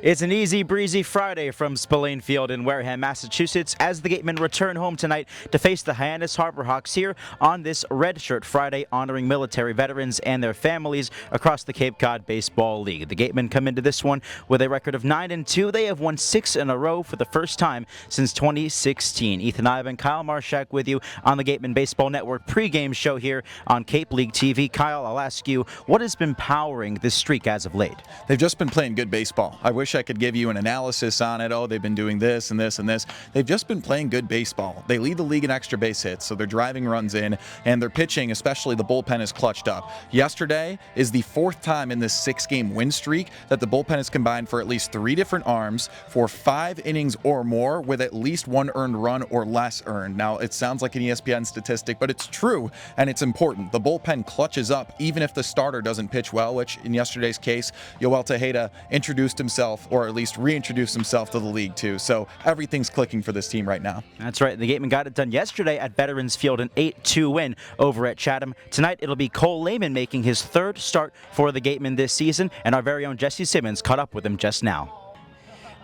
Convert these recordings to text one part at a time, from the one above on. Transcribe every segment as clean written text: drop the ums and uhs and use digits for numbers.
It's an easy breezy Friday from Spillane Field in Wareham, Massachusetts, as the Gatemen return home tonight to face the Hyannis Harbor Hawks here on this Red Shirt Friday, honoring military veterans and their families across the Cape Cod Baseball League. The Gatemen come into this one with a record of 9-2. They have won 6 in a row for the first time since 2016. Ethan Ivan, Kyle Marshak with you on the Gatemen Baseball Network pregame show here on Cape League TV. Kyle, I'll ask you, what has been powering this streak as of late? They've just been playing good baseball. I wish I could give you an analysis on it. Oh, they've been doing this and this and this. They've just been playing good baseball. They lead the league in extra base hits, so they're driving runs in, and their pitching, especially the bullpen, is clutched up. Yesterday is the 4th time in this 6-game win streak that the bullpen has combined for at least 3 different arms for 5 innings or more with at least 1 earned run or less earned. Now, it sounds like an ESPN statistic, but it's true, and it's important. The bullpen clutches up even if the starter doesn't pitch well, which in yesterday's case, Yoel Tejeda introduced himself, or at least reintroduced himself to the league too. So everything's clicking for this team right now. That's right. The Gatemen got it done yesterday at Veterans Field, an 8-2 win over at Chatham. Tonight it'll be Cole Lehman making his 3rd start for the Gatemen this season, and our very own Jesse Simmons caught up with him just now.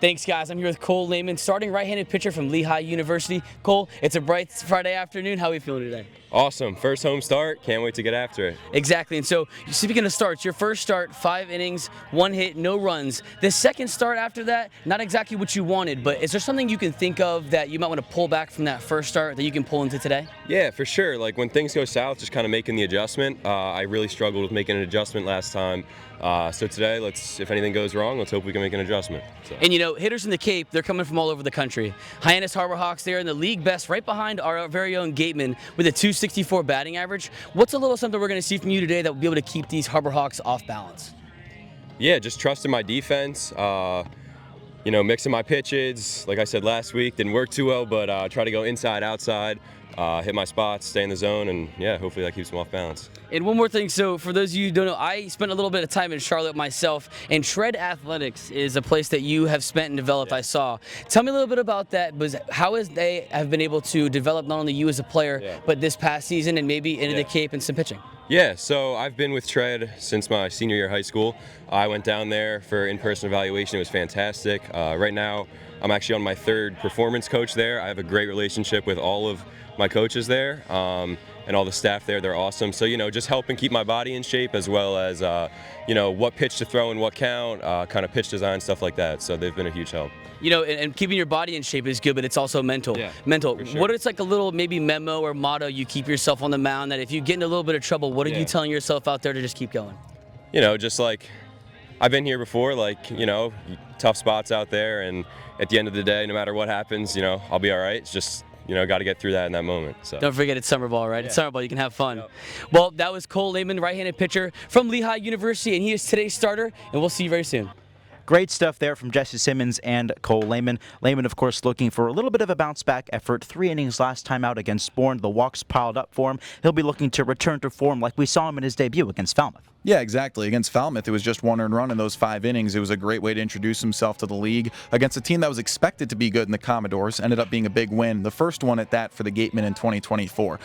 Thanks, guys. I'm here with Cole Lehman, starting right-handed pitcher from Lehigh University. Cole, it's a bright Friday afternoon. How are you feeling today? Awesome. First home start. Can't wait to get after it. Exactly. And so, speaking of starts, your first start, 5 innings, 1 hit, no runs. The second start after that, not exactly what you wanted, but is there something you can think of that you might want to pull back from that first start that you can pull into today? Yeah, for sure. Like when things go south, just kind of making the adjustment. I really struggled with making an adjustment last time. So today, if anything goes wrong, let's hope we can make an adjustment. So. And you know, hitters in the Cape, they're coming from all over the country. Hyannis Harbor Hawks, they're in the league best, right behind our very own Gatemen with a .264 batting average. What's a little something we're going to see from you today that will be able to keep these Harbor Hawks off balance? Yeah, just trusting my defense. Mixing my pitches. Like I said last week, didn't work too well, but try to go inside, outside. Hit my spots, stay in the zone, and yeah, hopefully that keeps them off balance. And one more thing, so for those of you who don't know, I spent a little bit of time in Charlotte myself, and Shred Athletics is a place that you have spent and developed, I saw. Tell me a little bit about that, how they have been able to develop not only you as a player, but this past season and maybe into the Cape and some pitching? Yeah, so I've been with Shred since my senior year of high school. I went down there for in-person evaluation. It was fantastic. Right now, I'm actually on my 3rd performance coach there. I have a great relationship with all of my coaches there and all the staff there. They're awesome. So, just helping keep my body in shape as well as, what pitch to throw in what count, kind of pitch design, stuff like that. So they've been a huge help. And keeping your body in shape is good, but it's also mental. Yeah, mental. for sure. What is like a little maybe memo or motto you keep yourself on the mound that if you get in a little bit of trouble, what are you telling yourself out there to just keep going? Just like I've been here before, tough spots out there, and at the end of the day, no matter what happens, I'll be all right. It's just got to get through that in that moment. So. Don't forget it's summer ball, right? Yeah. It's summer ball. You can have fun. Yep. Well, that was Cole Lehman, right-handed pitcher from Lehigh University, and he is today's starter, and we'll see you very soon. Great stuff there from Jesse Simmons and Cole Lehman. Lehman, of course, looking for a little bit of a bounce-back effort. 3 innings last time out against Bourne. The walks piled up for him. He'll be looking to return to form like we saw him in his debut against Falmouth. Yeah, exactly. Against Falmouth, it was just 1 earned run in those 5 innings. It was a great way to introduce himself to the league against a team that was expected to be good in the Commodores. Ended up being a big win, the first one at that for the Gatemen in 2024.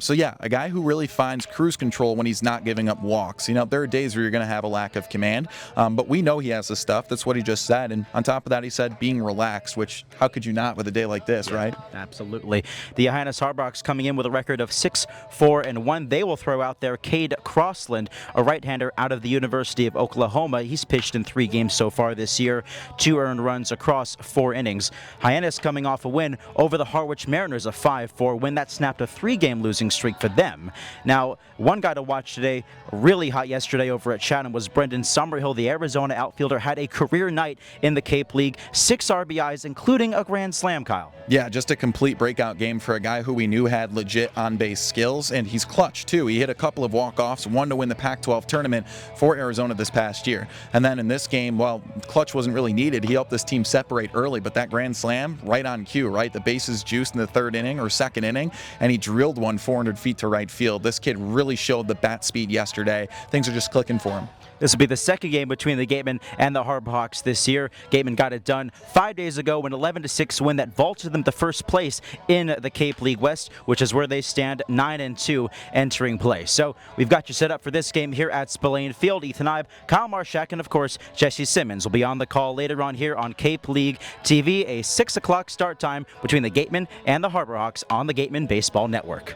So yeah, a guy who really finds cruise control when he's not giving up walks. There are days where you're going to have a lack of command, but we know he has the stuff. That's what he just said. And on top of that, he said being relaxed, which how could you not with a day like this, right? Absolutely. The Hyannis Harbor Hawks coming in with a record of 6-4-1. They will throw out there Cade Crossland, a right-hander out of the University of Oklahoma. He's pitched in 3 games so far this year, 2 earned runs across 4 innings. Hyannis coming off a win over the Harwich Mariners, a 5-4 win that snapped a 3-game losing streak for them. Now, one guy to watch today, really hot yesterday over at Chatham, was Brendan Summerhill. The Arizona outfielder had a career night in the Cape League, 6 RBIs, including a grand slam, Kyle. Yeah, just a complete breakout game for a guy who we knew had legit on-base skills, and he's clutch, too. He hit a couple of walk-offs, one to win the Pac-12 tournament for Arizona this past year. And then in this game, well, clutch wasn't really needed. He helped this team separate early, but that grand slam, right on cue, right? The bases juiced in the 3rd inning or 2nd inning, and he drilled one 400 feet to right field. This kid really showed the bat speed yesterday. Things are just clicking for him. This will be the 2nd game between the Gatemen and the Harbor Hawks this year. Gatemen got it done 5 days ago, an 11-6 win that vaulted them to first place in the Cape League West, which is where they stand 9-2 entering play. So we've got you set up for this game here as at Spillane Field. Ethan Ibe, Kyle Marshak, and of course Jesse Simmons will be on the call later on here on Cape League TV, a 6 o'clock start time between the Gatemen and the Harbor Hawks on the Gatemen Baseball Network.